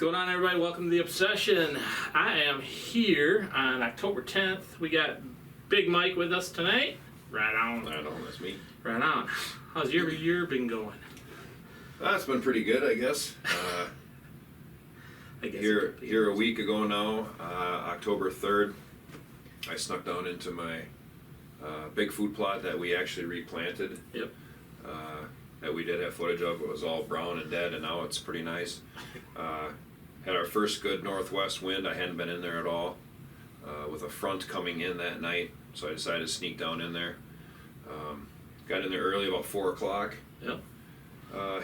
going on, everybody? Welcome to The Obsession. I am here on October 10th. We got Big Mike with us tonight. Right on. Right on, that's me. Right on. How's your year been going? It's been pretty good, I guess. I guess Here a week ago now, October 3rd, I snuck down into my big food plot that we actually replanted. Yep. That we did have footage of. It was all brown and dead, and now it's pretty nice. Had our first good northwest wind. I hadn't been in there at all, with a front coming in that night, so I decided to sneak down in there. Got in there early, about 4 o'clock. Yep.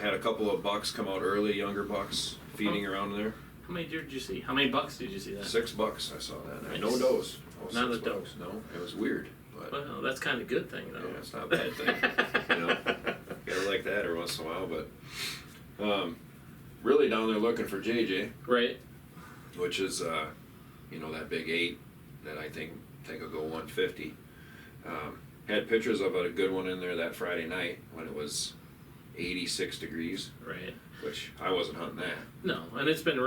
Had a couple of bucks come out early, younger bucks, feeding around there. How many deer did you see? How many bucks did you see that? 6 bucks, I saw that. Nice. No does. Not a 6 doe. bucks. No, it was weird. But Well, that's kind of a good thing, though. yeah, it's not a bad thing. You know, gotta like that every once in a while. But really down there looking for JJ, Right. which is that big 8 that I think will go 150. Had pictures of a good one in there that Friday night when it was 86 degrees, Right. which I wasn't hunting that. No, and it's been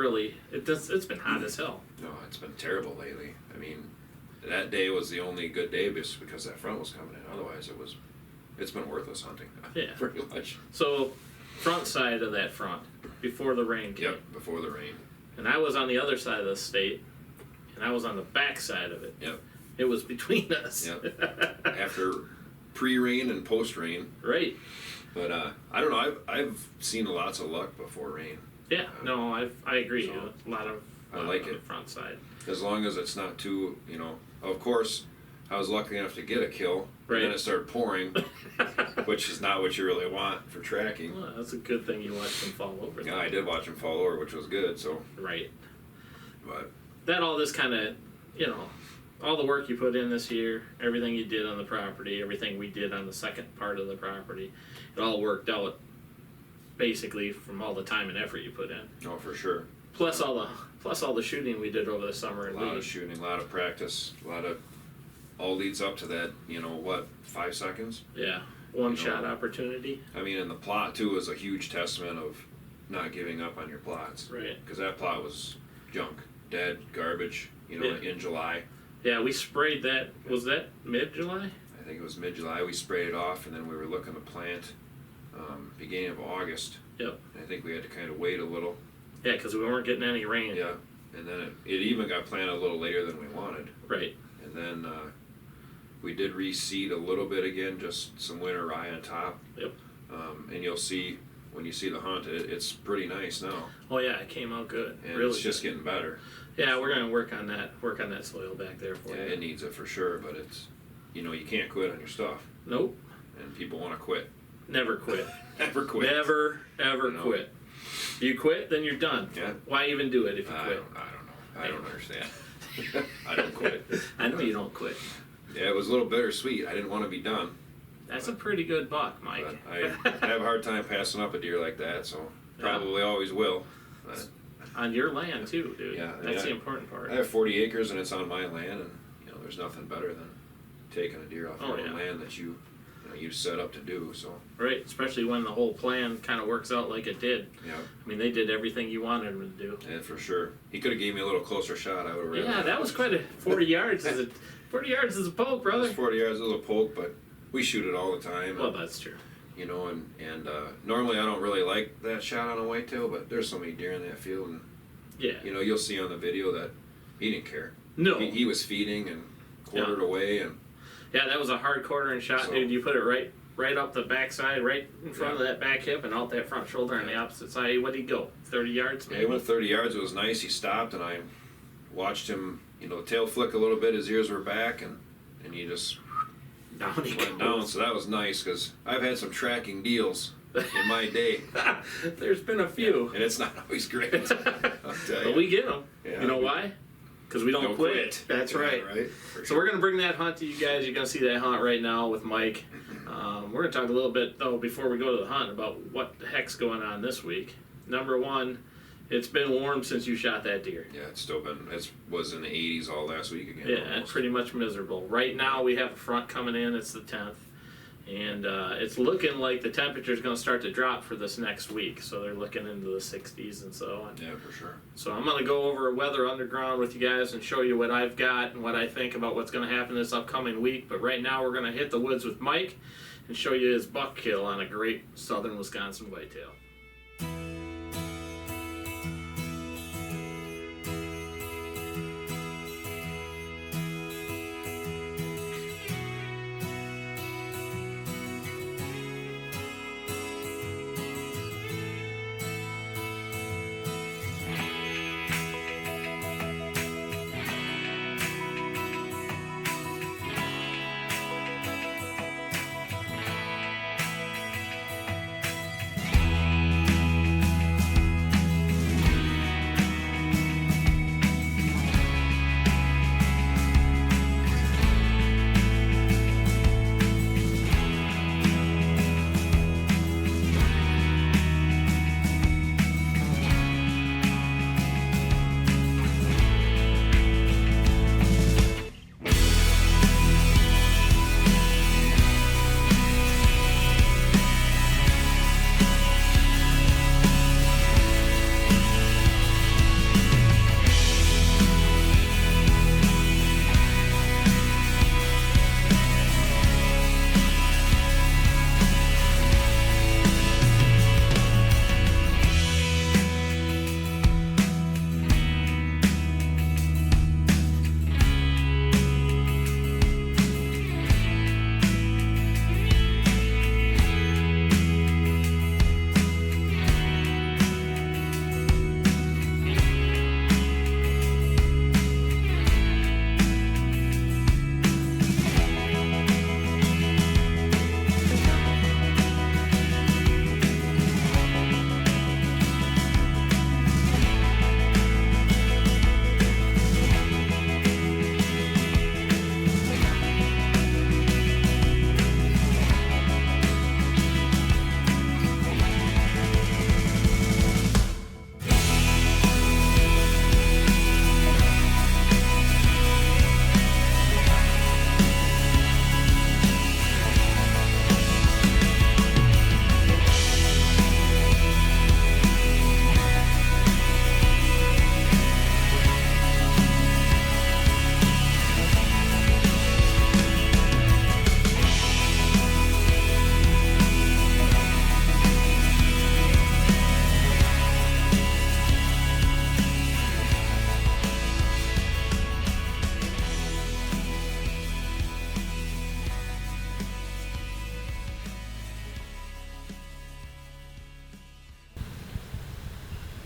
it's been hot as hell. No, it's been terrible lately. I mean, that day was the only good day just because that front was coming in. Otherwise, it's been worthless hunting. Yeah. Pretty much. So, front side of that front, before the rain came. Yep, before the rain. And I was on the other side of the state, and I was on the back side of it. Yep. It was between us. Yep. After pre-rain and post-rain. Right. But I don't know. I've seen lots of luck before rain. Yeah. No, I agree. So, a lot of I like on it. the front side. As long as it's not too, Of course, I was lucky enough to get a kill. Right. And then it started pouring, which is not what you really want for tracking. Well, that's a good thing you watched them fall over. Yeah, I did watch him fall over, which was good. So, Right. but That all this kind of, all the work you put in this year, everything you did on the property, everything we did on the second part of the property, it all worked out basically from all the time and effort you put in. oh, for sure. Plus all the shooting we did over the summer. A lot of shooting, a lot of practice, all leads up to that. 5 seconds. Yeah. One shot opportunity. I mean, and the plot too is a huge testament of not giving up on your plots. Right. Because that plot was junk, dead, garbage. Yeah. In July. Yeah, we sprayed that. Was that mid-July? I think it was mid-July. We sprayed it off, and then we were looking to plant beginning of August. Yep. I think we had to kind of wait a little. Yeah, because we weren't getting any rain. Yeah. And then it even got planted a little later than we wanted. Right. And then we did reseed a little bit again, just some winter rye on top. Yep. And you'll see, when you see the hunt, it's pretty nice now. Oh yeah, it came out good. And really it's just good. getting better. Yeah, we're gonna work on that soil back there for Yeah, you. it needs it for sure, but it's, you can't quit on your stuff. Nope. And people want to quit. Never quit. Never quit. Never ever quit. You quit, then you're done. Yeah. Why even do it if you I quit? don't know. I don't understand. I don't quit. I know you don't quit. Yeah, it was a little bittersweet. I didn't want to be done. That's a pretty good buck, Mike. But I have a hard time passing up a deer like that, so probably always will. But On your land too, dude. Yeah, That's yeah. the important part. I have 40 acres and it's on my land, and there's nothing better than taking a deer off your own land that you set up to do. So Right, especially when the whole plan kind of works out like it did. yeah, I mean, they did everything you wanted them to do. and for sure, he could have gave me a little closer shot. I would have. Yeah, that was quite a 40 yards. 40 yards is a poke, It brother. was 40 yards, a little poke, but we shoot it all the time. Well, that's true. And normally I don't really like that shot on a whitetail, but there's so many deer in that field, and Yeah. you'll see on the video that he didn't care. No. He was feeding and quartered away, and Yeah, that was a hard quartering shot, So- dude. You put it right up the backside, right in front of that back hip, and out that front shoulder on the opposite side. What'd he go? 30 yards, yeah, maybe? he went 30 yards. It was nice. He stopped, and I watched him, tail flick a little bit. His ears were back, and he just Down he went goes. down. So that was nice, because I've had some tracking deals in my day, There's been a few. and it's not always great. I'll tell But you. we get them. Yeah, You know we- why? Because we don't quit. That's Yeah, right. For So we're going to bring that hunt to you guys. You're going to see that hunt right now with Mike. We're going to talk a little bit, though, before we go to the hunt about what the heck's going on this week. Number one, it's been warm since you shot that deer. Yeah, it's still been. It was in the 80s all last week again. Yeah, almost. pretty much miserable. Right now we have a front coming in. It's the 10th. And it's looking like the temperature is going to start to drop for this next week. So they're looking into the 60s and so on. Yeah, for sure. So I'm going to go over weather underground with you guys and show you what I've got and what I think about what's going to happen this upcoming week. But right now we're going to hit the woods with Mike and show you his buck kill on a great southern Wisconsin whitetail.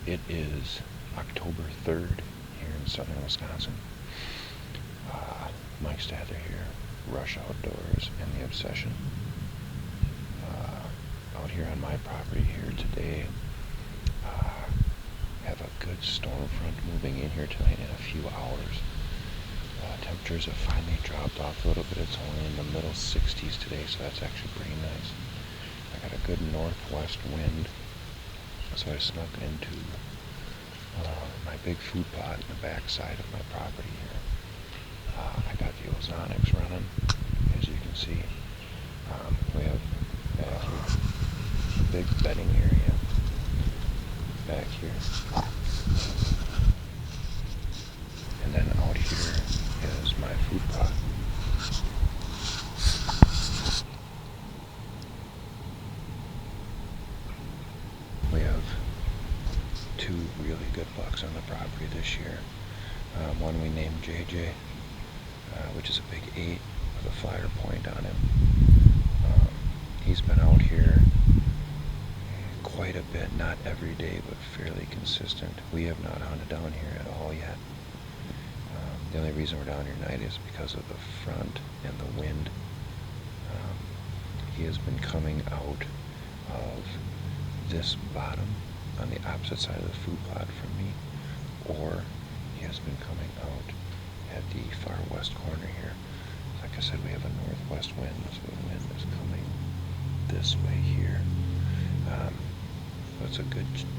It is October 3rd here in southern Wisconsin. Mike Stadler here, Rush Outdoors and the Obsession. Out here on my property here today. Have a good storm front moving in here tonight in a few hours. Temperatures have finally dropped off a little bit. It's only in the middle 60s today, so that's actually pretty nice. I got a good northwest wind, so I snuck into my big food plot in the back side of my property here. I got the ozonics running, as you can see. We have back here a big bedding area back here. And then out here is my food plot. We have two really good bucks on the property this year. One we named JJ, which is a big 8 with a fire point on him. He's been out here quite a bit, not every day, but fairly consistent. We have not hunted down here at all yet. The only reason we're down here tonight is because of the front and the wind. He has been coming out of this bottom on the opposite side of the food plot from me, or he has been coming out at the far west corner here. Like I said, we have a northwest wind, so the wind is coming this way here. So it's a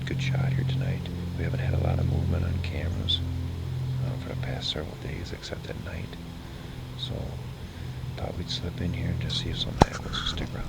good shot here tonight. We haven't had a lot of movement on cameras for the past several days, except at night. So Thought we'd slip in here and just see if something happens, so stick around.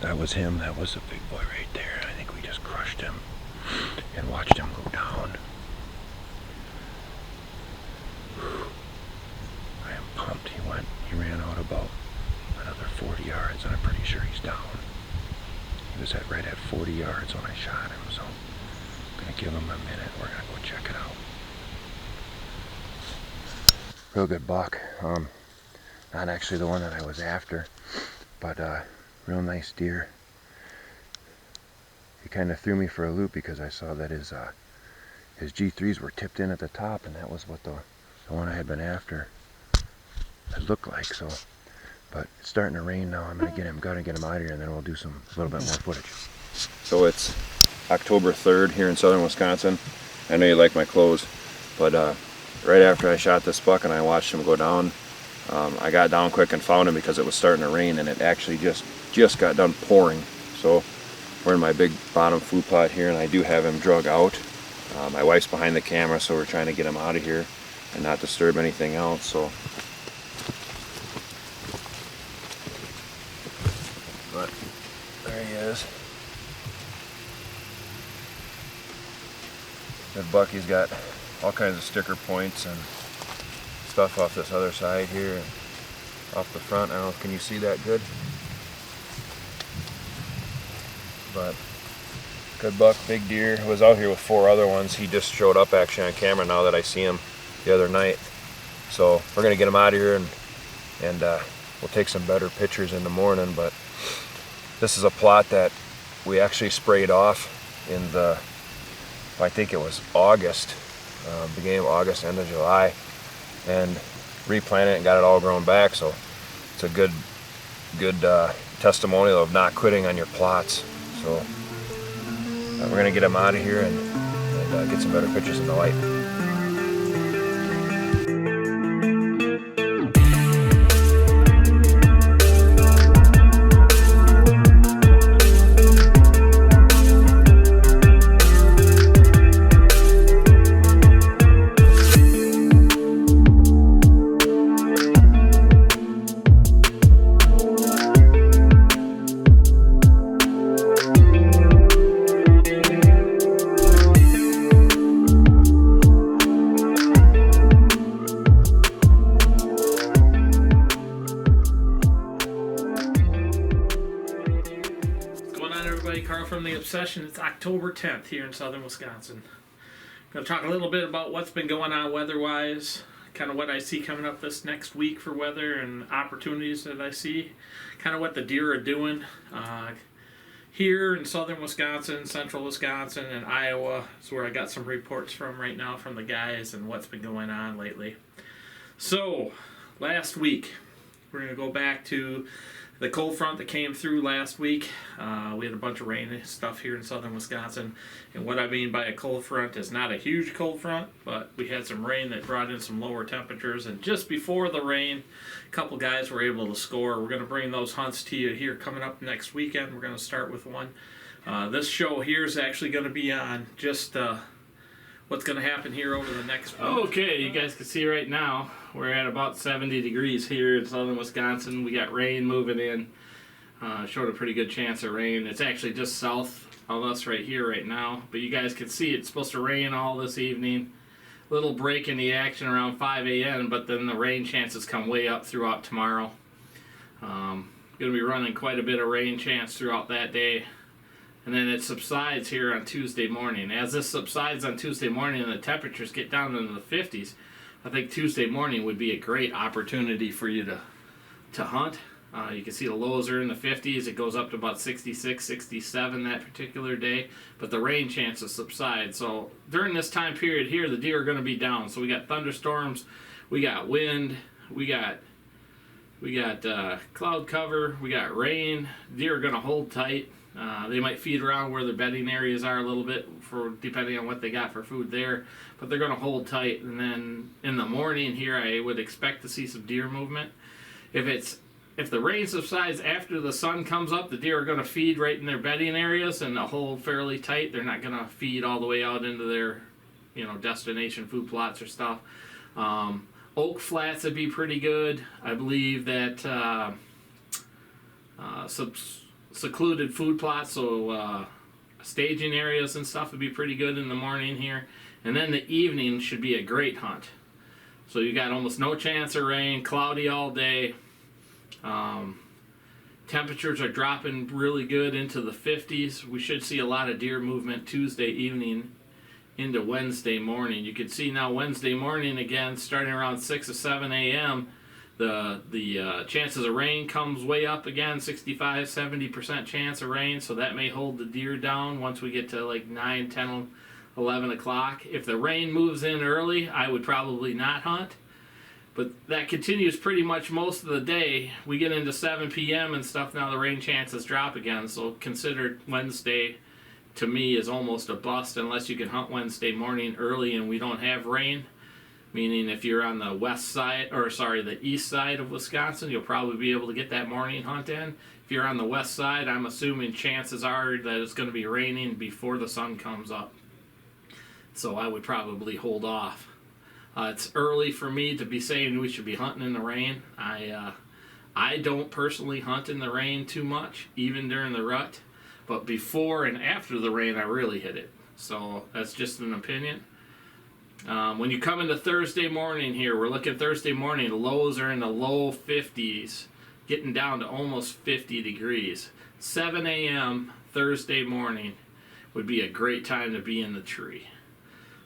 That was him. That was a big boy right there. I think we just crushed him and watched him go down. I am pumped. He ran out about another 40 yards, and I'm pretty sure he's down. He was right at 40 yards when I shot him, so I'm gonna give him a minute. We're gonna go check it out. Real good buck. Not actually the one that I was after, but real nice deer. He kind of threw me for a loop because I saw that his G3s were tipped in at the top, and that was what the one I had been after had looked like. So, but it's starting to rain now. I'm gonna get him out of here, and then we'll do a little bit more footage. So it's October 3rd here in southern Wisconsin. I know you like my clothes, but right after I shot this buck and I watched him go down, I got down quick and found him because it was starting to rain, and it actually just got done pouring. So we're in my big bottom food plot here, and I do have him drug out. My wife's behind the camera, so we're trying to get him out of here and not disturb anything else. So, but there he is. That bucky's got all kinds of sticker points and stuff off this other side here. off the front. I don't know, can you see that good? But good buck, big deer. Was out here with 4 other ones. He just showed up actually on camera now that I see him the other night. So we're gonna get him out of here and we'll take some better pictures in the morning. But this is a plot that we actually sprayed off in the, I think it was August, beginning of August, end of July, and replanted it and got it all grown back. So it's a good testimonial of not quitting on your plots. So we're gonna get him out of here and get some better pictures in the light. It's October 10th here in southern Wisconsin. I'm going to talk a little bit about what's been going on weather-wise, kind of what I see coming up this next week for weather and opportunities that I see, kind of what the deer are doing here in southern Wisconsin, central Wisconsin, and Iowa is where I got some reports from right now from the guys and what's been going on lately. So, last week, we're going to go back to the cold front that came through last week. We had a bunch of rain and stuff here in southern Wisconsin. And what I mean by a cold front is not a huge cold front, but we had some rain that brought in some lower temperatures. And just before the rain, a couple guys were able to score. We're going to bring those hunts to you here coming up next weekend. We're going to start with one. This show here is actually going to be on just what's going to happen here over the next week. Okay, you guys can see right now we're at about 70 degrees here in southern Wisconsin. We got rain moving in. Showed a pretty good chance of rain. It's actually just south of us right here right now, but you guys can see it's supposed to rain all this evening. Little break in the action around 5 a.m., but then the rain chances come way up throughout tomorrow. Going to be running quite a bit of rain chance throughout that day. And then it subsides here on Tuesday morning. As this subsides on Tuesday morning and the temperatures get down into the 50s, I think Tuesday morning would be a great opportunity for you to hunt. You can see the lows are in the 50s. It goes up to about 66, 67 that particular day. But the rain chances subside. So during this time period here, the deer are going to be down. So we got thunderstorms, we got wind, we got cloud cover, we got rain. Deer are going to hold tight. They might feed around where their bedding areas are a little bit, for depending on what they got for food there, but they're going to hold tight. And then in the morning here, I would expect to see some deer movement. If the rain subsides after the sun comes up, the deer are going to feed right in their bedding areas and they'll hold fairly tight. They're not going to feed all the way out into their, destination food plots or stuff. Oak flats would be pretty good. I believe that secluded food plots, so staging areas and stuff would be pretty good in the morning here. And then the evening should be a great hunt. So you got almost no chance of rain, cloudy all day. Temperatures are dropping really good into the 50s. We should see a lot of deer movement Tuesday evening into Wednesday morning. You can see now Wednesday morning again, starting around 6 or 7 a.m., the chances of rain comes way up again, 65-70% chance of rain, so that may hold the deer down once we get to like 9, 10, 11 o'clock. If the rain moves in early, I would probably not hunt, but that continues pretty much most of the day. We get into 7 p.m. and stuff, now the rain chances drop again, so consider Wednesday to me is almost a bust unless you can hunt Wednesday morning early and we don't have rain. Meaning if you're on the the east side of Wisconsin, you'll probably be able to get that morning hunt in. If you're on the west side, I'm assuming chances are that it's going to be raining before the sun comes up. So I would probably hold off. It's early for me to be saying we should be hunting in the rain. I don't personally hunt in the rain too much, even during the rut. But before and after the rain, I really hit it. So that's just an opinion. When you come into Thursday morning here, we're looking Thursday morning, the lows are in the low 50s, getting down to almost 50 degrees. 7 a.m. Thursday morning would be a great time to be in the tree.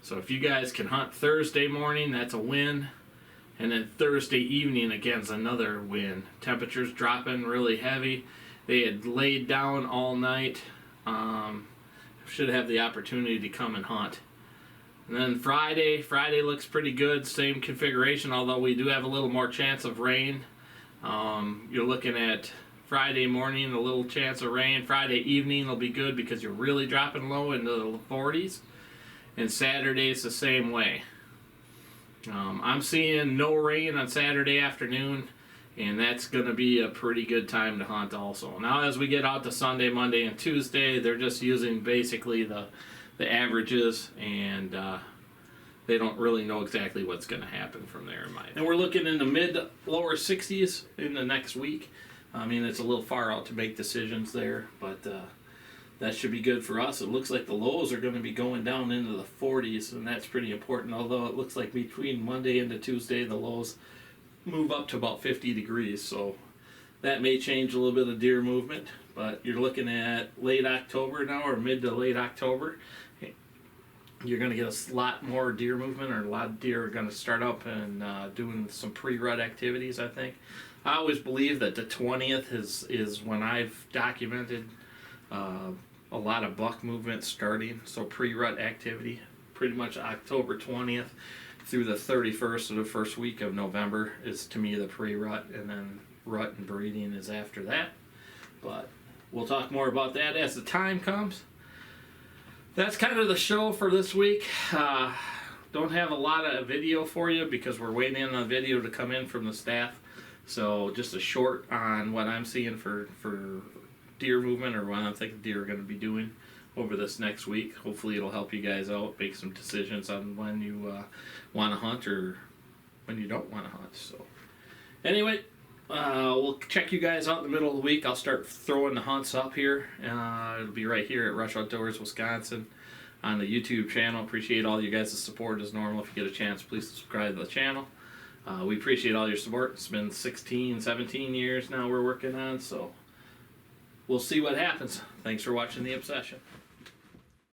So if you guys can hunt Thursday morning, that's a win. And then Thursday evening, again, is another win. Temperatures dropping really heavy. They had laid down all night. Should have the opportunity to come and hunt. And then Friday looks pretty good. Same configuration, although we do have a little more chance of rain. You're looking at Friday morning, a little chance of rain. Friday evening will be good because you're really dropping low into the 40s. And Saturday's the same way. I'm seeing no rain on Saturday afternoon, and that's going to be a pretty good time to hunt also. Now as we get out to Sunday, Monday, and Tuesday, they're just using basically the averages, and they don't really know exactly what's going to happen from there in my opinion. And we're looking in the mid-lower 60s in the next week. I mean, it's a little far out to make decisions there, but that should be good for us. It looks like the lows are going to be going down into the 40s, and that's pretty important, although it looks like between Monday into Tuesday, the lows move up to about 50 degrees, so that may change a little bit of deer movement, but you're looking at late October now, or mid to late October. You're going to get a lot more deer movement, or a lot of deer are going to start up and doing some pre-rut activities, I think. I always believe that the 20th is when I've documented a lot of buck movement starting, so pre-rut activity, pretty much October 20th through the 31st of the first week of November is to me the pre-rut, and then rut and breeding is after that. But we'll talk more about that as the time comes. That's kind of the show for this week. Don't have a lot of video for you because we're waiting on a video to come in from the staff. So just a short on what I'm seeing for deer movement, or what I'm thinking deer are going to be doing over this next week. Hopefully it'll help you guys out, make some decisions on when you want to hunt or when you don't want to hunt. So anyway, we'll check you guys out in the middle of the week. I'll start throwing the hunts up here. It'll be right here at Rush Outdoors, Wisconsin on the YouTube channel. Appreciate all you guys' support as normal. If you get a chance, please subscribe to the channel. We appreciate all your support. It's been 16, 17 years now we're working on, so we'll see what happens. Thanks for watching The Obsession.